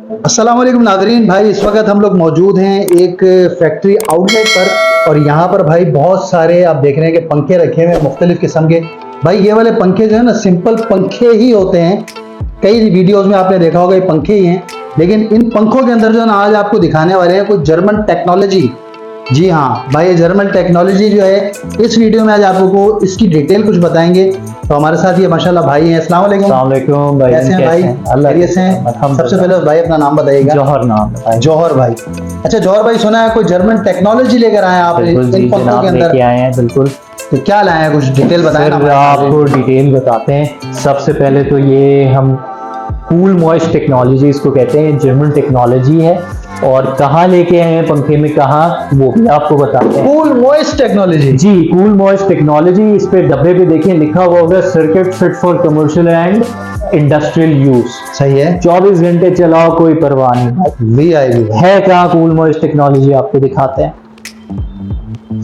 अस्सलाम वालेकुम नादरीन भाई, इस वक्त हम लोग मौजूद हैं एक फैक्ट्री आउटलेट पर। और यहाँ पर भाई बहुत सारे आप देख रहे हैं कि पंखे रखे हुए हैं मुख्तलिफ किस्म के। भाई ये वाले पंखे जो है ना सिंपल पंखे ही होते हैं, कई वीडियोस में आपने देखा होगा ये पंखे ही हैं। लेकिन इन पंखों के अंदर जो है ना आज आपको दिखाने वाले हैं कुछ जर्मन टेक्नोलॉजी। जी हाँ भाई, ये जर्मन टेक्नोलॉजी जो है इस वीडियो में आज आपको इसकी डिटेल कुछ बताएंगे। तो हमारे साथ ये माशाल्लाह भाई हैं। अस्सलाम वालेकुम। अस्सलाम वालेकुम भाई, कैसे हैं भाई? अल्लाह खैरियत से हैं? सबसे पहले भाई अपना नाम बताइएगा। जौहर नाम है भाई। जौहर भाई। अच्छा जौहर भाई, सुना है कोई जर्मन टेक्नोलॉजी लेकर आए हैं आप बिल्कुल जी इन पंखों जनाब, के अंदर? लेके आए हैं बिल्कुल। तो क्या लाए हैं, कुछ डिटेल बताएं ना सर आपको डिटेल बताते हैं। सबसे पहले तो ये हम कूल मॉइस्ट टेक्नोलॉजी इसको कहते हैं, जर्मन टेक्नोलॉजी है। और कहाँ लेके आए हैं पंखे में, कहाँ वो भी आपको बताते हैं। Cool moist technology. जी कूल मॉइस्ट टेक्नोलॉजी, इस पे डब्बे पे देखिए लिखा हुआ होगा circuit fit for commercial and industrial use. सही है। 24 घंटे चलाओ कोई परवाह नहीं। VIV है कहाँ कूल मॉइस्ट टेक्नोलॉजी, आपको दिखाते हैं।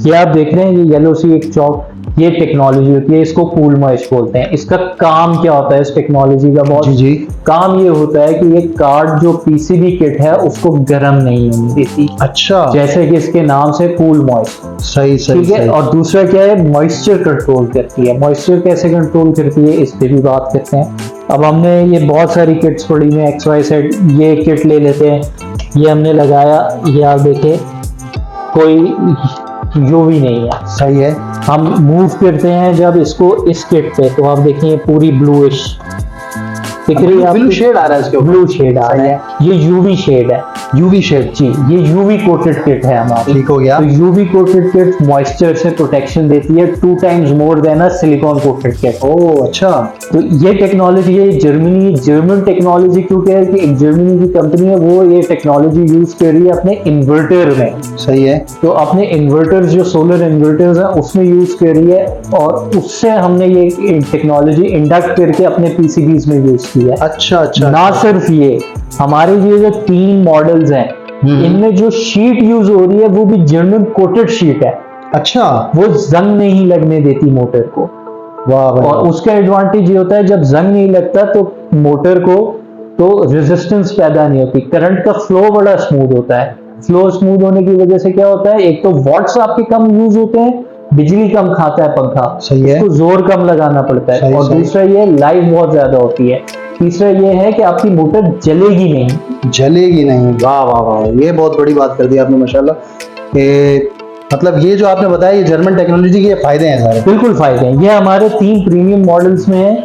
ये आप देख रहे हैं, ये येलो सी एक चौक, ये टेक्नोलॉजी होती है, इसको कूल मॉइस्ट बोलते हैं। इसका काम क्या होता है इस टेक्नोलॉजी का? बहुत जी जी। काम ये होता है कि ये कार्ड जो पीसीबी किट है उसको गर्म नहीं होने देती, अच्छा, जैसे कि इसके नाम से कूल मॉइस्ट। सही सही ठीक है। सही। और दूसरा क्या है, मॉइस्चर कंट्रोल करती है। मॉइस्चर कैसे कंट्रोल करती है इस पे भी बात करते हैं। अब हमने ये बहुत सारी किट्स पड़ी हुई हैं, XYZ, ये किट ले लेते हैं। ये हमने लगाया, ये आप देखें कोई यूवी नहीं है। सही है। हम मूव करते हैं जब इसको इस किट पे, तो आप देखिए पूरी ब्लूइश दिख रही है, ब्लू शेड आ रहा है इसके ऊपर। ब्लू शेड आ रहा है। ये यूवी शेड है। UV शेड। जी ये यूवी कोटेड किट है हमारी। ठीक हो गया। तो यूवी कोटेड किट मॉइस्चर से प्रोटेक्शन देती है 2 times more than a silicon coated kit. ओह अच्छा। तो ये टेक्नोलॉजी है जर्मन टेक्नोलॉजी, क्योंकि है कि एक जर्मनी की कंपनी है, वो ये टेक्नोलॉजी यूज कर रही है अपने इन्वर्टर में। सही है। तो अपने इन्वर्टर्स जो सोलर इन्वर्टर्स हैं उसमें यूज कर रही है, और उससे हमने ये टेक्नोलॉजी इंडक्ट करके अपने पीसीबीज में यूज की है। अच्छा अच्छा। ना सिर्फ ये, हमारे ये जो 3 मॉडल्स हैं इनमें जो शीट यूज हो रही है वो भी जर्मन कोटेड शीट है। अच्छा। वो जंग नहीं लगने देती मोटर को। वाह भाई। और उसका एडवांटेज ये होता है जब जंग नहीं लगता तो मोटर को तो रेजिस्टेंस पैदा नहीं होती, करंट का फ्लो बड़ा स्मूथ होता है। फ्लो स्मूथ होने की वजह से क्या होता है, एक तो वॉट्स आपके कम यूज होते हैं, बिजली कम खाता है पंखा, सही है। उसको जोर कम लगाना पड़ता है। सही, और सही। दूसरा ये लाइफ बहुत ज्यादा होती है। तीसरा ये है कि आपकी मोटर जलेगी नहीं। जलेगी नहीं। वाह वाह वाह, ये बहुत बड़ी बात कर दी आपने माशाल्लाह। कि मतलब ये जो आपने बताया ये जर्मन टेक्नोलॉजी के फायदे हैं सारे। बिल्कुल फायदे हैं। ये हमारे 3 प्रीमियम मॉडल्स में है,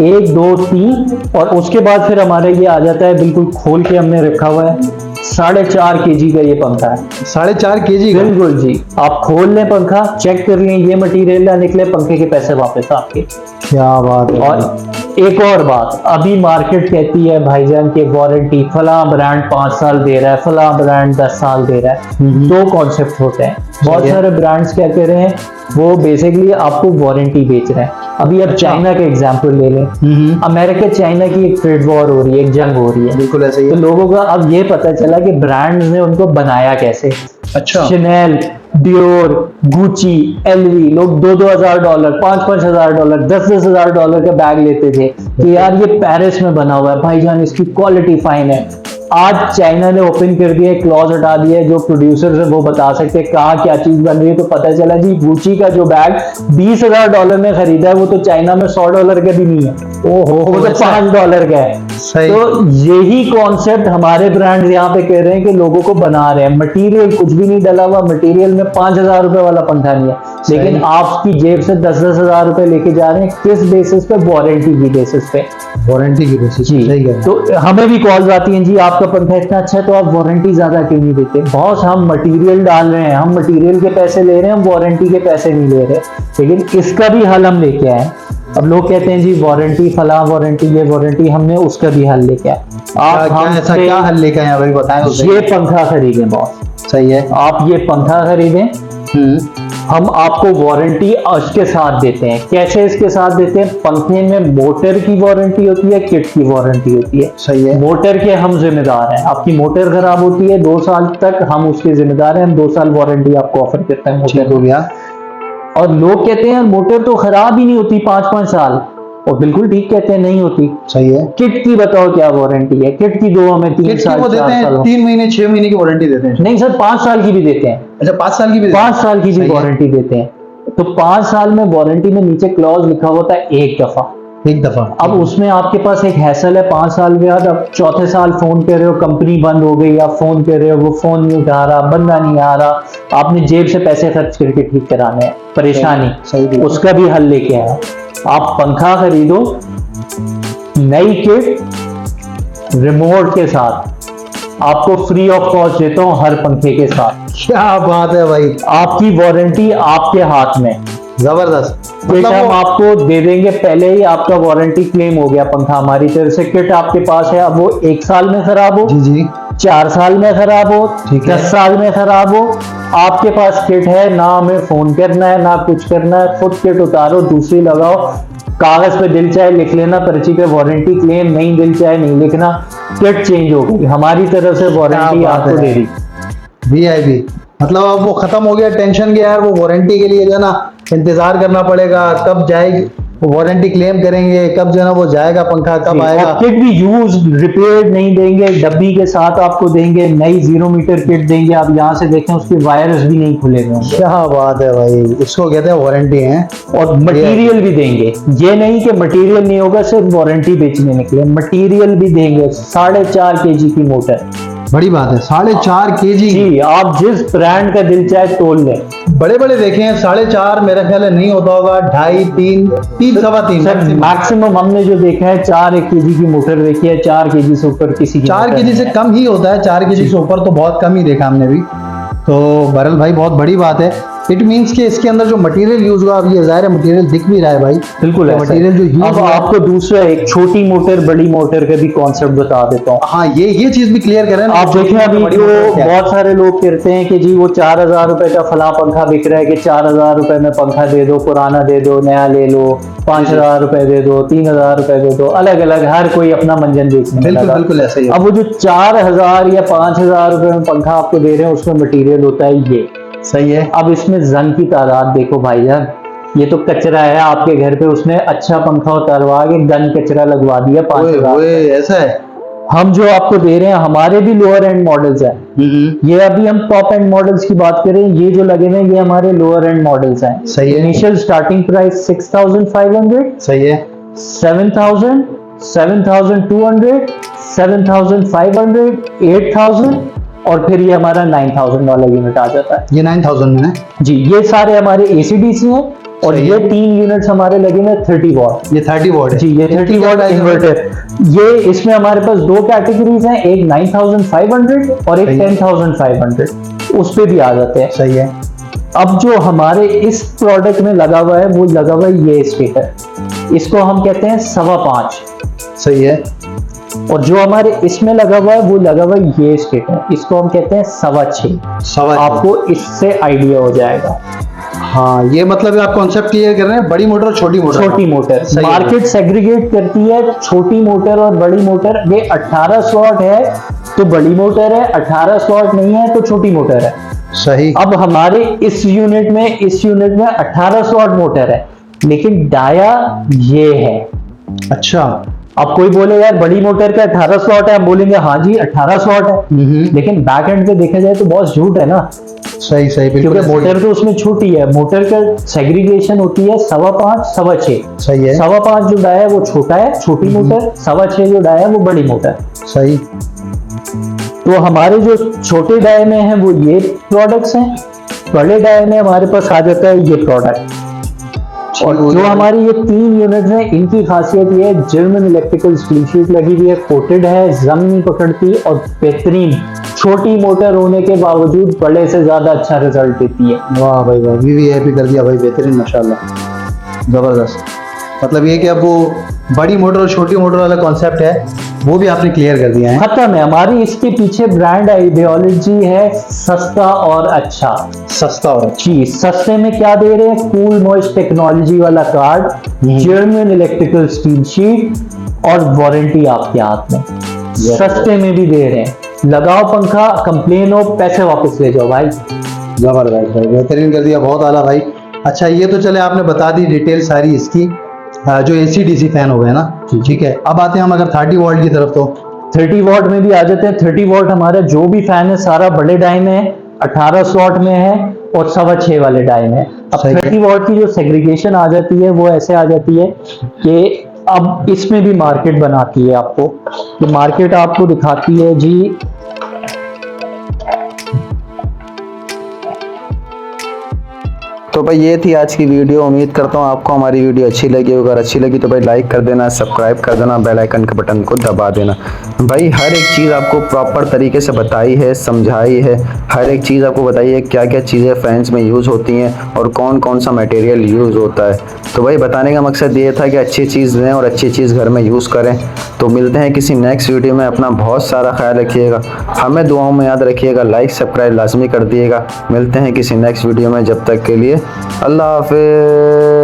1 2 3, और उसके बाद फिर हमारे ये आ जाता है बिल्कुल खोल के हमने रखा हुआ है 4.5 kg का ये पंखा है। 4.5 kg का? बिल्कुल जी। आप खोल लें पंखा, चेक कर लें, ये मटेरियल ना निकले, पंखे के पैसे वापस आपके। क्या बात है। और एक और बात, अभी मार्केट कहती है भाईजान की वारंटी, फला ब्रांड 5 साल दे रहा है, फला ब्रांड 10 साल दे रहा है। 2 कॉन्सेप्ट होते हैं। बहुत सारे ब्रांड्स क्या कर रहे हैं, वो बेसिकली आपको वारंटी बेच रहे हैं। अभी आप चाइना का एग्जांपल ले लें, अमेरिका चाइना की एक ट्रेड वॉर हो रही है, एक जंग हो रही है। बिल्कुल ऐसे ही तो है। लोगों का अब ये पता चला कि ब्रांड्स ने उनको बनाया कैसे। अच्छा। शनेल, डियोर, गुची, LV, लोग $2,000, $5,000, $10,000 का बैग लेते थे कि यार ये पेरिस में बना हुआ है भाईजान, इसकी क्वालिटी फाइन है। आज चाइना ने ओपन कर दिया, क्लॉज हटा दिया, जो प्रोड्यूसर्स हैं वो बता सकते हैं कहाँ क्या चीज बन रही है। तो पता चला जी गुची का जो बैग $20,000 में खरीदा है वो तो चाइना में $100 का भी नहीं है। ओहो, वो तो $5 का है। सही। तो यही कॉन्सेप्ट हमारे ब्रांड यहाँ पे कह रहे हैं कि लोगों को बना रहे हैं। मटेरियल कुछ भी नहीं डला हुआ, मटेरियल में ₹5,000 वाला पंखा नहीं है, लेकिन आपकी जेब से 10-10 हजार रुपए लेके जा रहे हैं। किस बेसिस पे? वारंटी की बेसिस पे। वारंटी की बेसिस जी। सही है। तो हमें भी कॉल्स आती हैं, जी आपका पंखा इतना अच्छा है तो आप वारंटी ज्यादा क्यों नहीं देते? बॉस हम मटेरियल डाल रहे हैं, हम मटेरियल के पैसे ले रहे हैं, हम वारंटी के पैसे नहीं ले रहे। लेकिन इसका भी हल हम लेके आए। अब लोग कहते हैं जी वारंटी, फला वारंटी, ये वारंटी, हमने उसका भी हल लेके आए। आप ऐसा क्या हल लेकर आए भाई, बताएं तो सही। ये पंखा खरीदें बॉस, सही है। आप ये पंखा खरीदें, हम आपको वारंटी उसके साथ देते हैं। कैसे इसके साथ देते हैं? पंखे में मोटर की वारंटी होती है, किट की वारंटी होती है। सही है। मोटर के हम जिम्मेदार हैं, आपकी मोटर खराब होती है 2 साल तक हम उसके जिम्मेदार हैं, हम 2 साल वारंटी आपको ऑफर करते हैं मोटर हो गया। और लोग कहते हैं मोटर तो खराब ही नहीं होती 5-5 साल। और बिल्कुल ठीक कहते हैं, नहीं होती। सही है। किट की बताओ क्या वारंटी है? किट की दो हमें 3 किट की साल वो देते 4 हैं साल 3 महीने 6 महीने की वारंटी देते हैं। नहीं सर, 5 साल की भी देते हैं। अच्छा 5 साल की भी 5 साल की भी सही है। वारंटी देते हैं। तो 5 साल में वारंटी में नीचे क्लॉज लिखा होता है एक दफा। एक दफा। अब उसमें आपके पास एक हैसल है 5 साल के बाद, अब चौथे साल फोन कर रहे हो, कंपनी बंद हो गई, आप फोन कर रहे हो, वो फोन नहीं उठा रहा, बंदा नहीं आ रहा, आपने जेब से पैसे खर्च करके ठीक कराने हैं, परेशानी, सही उसका भी हल लेके आए। आप पंखा खरीदो, नई किट रिमोट के साथ, आपको फ्री ऑफ कॉस्ट देता हूं हर पंखे के साथ। क्या बात है भाई, आपकी वारंटी आपके हाथ में, जबरदस्त। किट हम आपको दे देंगे, पहले ही आपका वारंटी क्लेम हो गया पंखा हमारी तरफ से। किट आपके पास है, अब वो 1 साल में खराब हो, जी जी 4 साल में खराब हो, ठीक है। 10 साल में खराब हो, आपके पास किट है, ना हमें फोन करना है ना कुछ करना है, खुद किट उतारो, दूसरी लगाओ, कागज पे दिल चाहे लिख लेना पर्ची पे वारंटी क्लेम, नहीं दिल चाहे नहीं लिखना, किट चेंज हो गई, हमारी तरफ से वारंटी आपको दे दी। वीआईपी, मतलब अब वो खत्म हो गया टेंशन के यार, वो वारंटी के लिए जो है ना इंतजार करना पड़ेगा, कब जाएगी वारंटी क्लेम करेंगे, कब जो है ना वो जाएगा पंखा, कब आएगा। किट भी यूज रिपेयर नहीं देंगे, डब्बी के साथ आपको देंगे, नई 0 मीटर किट देंगे। आप यहाँ से देखें उसके वायर्स भी नहीं खुले हुए होंगे। क्या बात है भाई, इसको कहते हैं वारंटी है। और मटेरियल भी देंगे, ये नहीं कि मटेरियल नहीं होगा सिर्फ वारंटी बेचने निकले, मटेरियल भी देंगे। 4.5 kg की मोटर, बड़ी बात है, 4.5 kg। जी आप जिस ब्रांड का दिल चाहे तोल लें। बड़े बड़े देखे हैं 4.5, मेरा ख्याल है नहीं होता होगा, 2.5 3 सवा 3 मैक्सिमम हमने जो देखा है 4 kg की मोटर देखी है, 4 kg से ऊपर किसी की 4 kg से कम ही होता है, 4 kg से ऊपर तो बहुत कम ही देखा हमने भी। तो बहरहाल भाई बहुत बड़ी बात है। इट मींस कि इसके अंदर जो मटेरियल यूज हुआ, अब ये जाहिर है मटेरियल दिख भी रहा है भाई, बिल्कुल मटेरियल जो यूज अब आपको दूसरा एक छोटी मोटर बड़ी मोटर का भी कॉन्सेप्ट बता देता हूँ। हाँ ये चीज भी क्लियर करें ना। आप देखें अभी जो बहुत सारे लोग कहते हैं कि जी वो 4,000 रुपए का फला पंखा बिक रहा है कि 4,000 रुपए में पंखा दे दो, पुराना दे दो, नया ले लो, 5,000 रुपए दे दो, 3,000 रुपए दे दो, अलग अलग हर कोई अपना मंजन बेचने बिल्कुल लगा। बिल्कुल ऐसा ही है। अब वो जो 4,000 या 5,000 रुपए में पंखा आपको दे रहे हैं उसमें मटेरियल होता है ये। सही है। अब इसमें जंग की तादाद देखो भाईजान, ये तो कचरा है आपके घर पे, उसने अच्छा पंखा उतारवा के गन कचरा लगवा दिया 5,000। ऐसा है। हम जो आपको दे रहे हैं हमारे भी लोअर एंड मॉडल्स हैं, ये अभी हम टॉप एंड मॉडल्स की बात करें, ये जो लगे हुए हैं ये हमारे लोअर एंड मॉडल्स हैं। सही है। इनिशियल स्टार्टिंग प्राइस 6,500, सही है। 7,000, 7,200, 7,500, 8,000 और फिर ये हमारा 9,000 वाला यूनिट आ जाता है। ये 9,000 में है जी, ये सारे हमारे ACDC हैं और ये 3 यूनिट्स हमारे लगे हैं 30 वॉट। ये 30 वॉट है जी, ये 30 वॉट इन्वर्टर। ये इसमें हमारे पास 2 कैटेगरीज हैं, एक 9,500 और एक 10,500, उस पे भी आ जाते हैं। सही है। अब जो हमारे इस प्रोडक्ट में लगा हुआ है वो लगा हुआ है ये स्टिकर, इसको हम कहते हैं 5.25। सही है। और जो हमारे इसमें लगा हुआ है वो लगा हुआ है ये स्टिकर, इसको हम कहते हैं 6.25। आपको इससे आइडिया हो जाएगा। हाँ ये मतलब आप कॉन्सेप्ट क्लियर कर रहे हैं, बड़ी मोटर और छोटी मोटर। छोटी मोटर मार्केट सेग्रीगेट करती है छोटी मोटर और बड़ी मोटर। ये 18 स्लॉट है तो बड़ी मोटर है, 18 स्लॉट नहीं है तो छोटी मोटर है। सही। अब हमारे इस यूनिट में 18 स्लॉट मोटर है, लेकिन डाया ये है। अच्छा। अब कोई बोले यार बड़ी मोटर का 18 स्लॉट है, हम बोलेंगे हाँ जी 18 स्लॉट है, लेकिन बैक एंड पे देखा जाए तो बहुत झूठ है ना। सही सही बिल्कुल। क्योंकि मोटर तो उसमें छोटी है, मोटर का सेग्रीगेशन होती है 5.25, 6.25। सही है। 5.25 जो डाया है वो छोटा है, छोटी मोटर, 6.25 जो डाया है वो बड़ी मोटर। सही। तो हमारे जो छोटे डाये में है वो ये प्रोडक्ट्स हैं, बड़े डाये में हमारे पास आ जाता है ये प्रोडक्ट। और जो हमारी ये 3 यूनिट्स हैं इनकी खासियत ये है, जर्मन इलेक्ट्रिकल स्टील शीट लगी हुई है, कोटेड है, जंग नहीं पकड़ती और बेहतरीन छोटी मोटर होने के बावजूद बड़े से ज्यादा अच्छा रिजल्ट देती है। वाह भाई वाह, वीवीआईपी कर दिया भाई, बेहतरीन माशाल्लाह, जबरदस्त। मतलब ये कि अब वो बड़ी मोटर और छोटी मोटर वाला कॉन्सेप्ट है वो भी आपने क्लियर कर दिया है। खत्म है। हमारी इसके पीछे ब्रांड आइडियोलॉजी है सस्ता और अच्छा। सस्ता और जी, सस्ते में क्या दे रहे हैं? कूल मॉइस्ट टेक्नोलॉजी वाला card, German electrical steel sheet और वारंटी आपके हाथ में। सस्ते में भी दे रहे हैं, लगाओ पंखा, कंप्लेन हो, पैसे वापस ले जाओ भाई। जबरदस्त भाई, बेहतरीन कर दिया, बहुत आला भाई। अच्छा ये तो चले आपने बता दी डिटेल सारी इसकी, जो AC DC फैन हो गए ना, ठीक है। अब आते हैं हम अगर 30 वॉल्ट की तरफ, तो 30 वॉट में भी आ जाते हैं। 30 वॉट हमारा जो भी फैन है सारा बड़े डाई में है, 18 स्लॉट में है और 6.25 वाले डाई में। अब सही है। 30 वॉट की जो सेग्रीगेशन आ जाती है वो ऐसे आ जाती है कि अब इसमें भी मार्केट बनाती है आपको, तो मार्केट आपको दिखाती है जी। तो भाई ये थी आज की वीडियो। उम्मीद करता हूँ आपको हमारी वीडियो अच्छी लगी। अगर अच्छी लगी तो भाई लाइक कर देना, सब्सक्राइब कर देना, बेल आइकन के बटन को दबा देना। भाई हर एक चीज़ आपको प्रॉपर तरीके से बताई है, समझाई है। हर एक चीज़ आपको बताई है क्या क्या चीज़ें फैंस में यूज़ होती हैं और कौन कौन सा मटेरियल यूज़ होता है। तो भाई बताने का मकसद ये था कि अच्छी चीज़ लें और अच्छी चीज़ घर में यूज़ करें। तो मिलते हैं किसी नेक्स्ट वीडियो में। अपना बहुत सारा ख्याल रखिएगा, हमें दुआओं में याद रखिएगा, लाइक सब्सक्राइब लाजमी कर दिएगा। मिलते हैं किसी नेक्स्ट वीडियो में, जब तक के लिए अल्लाह हाफिज़।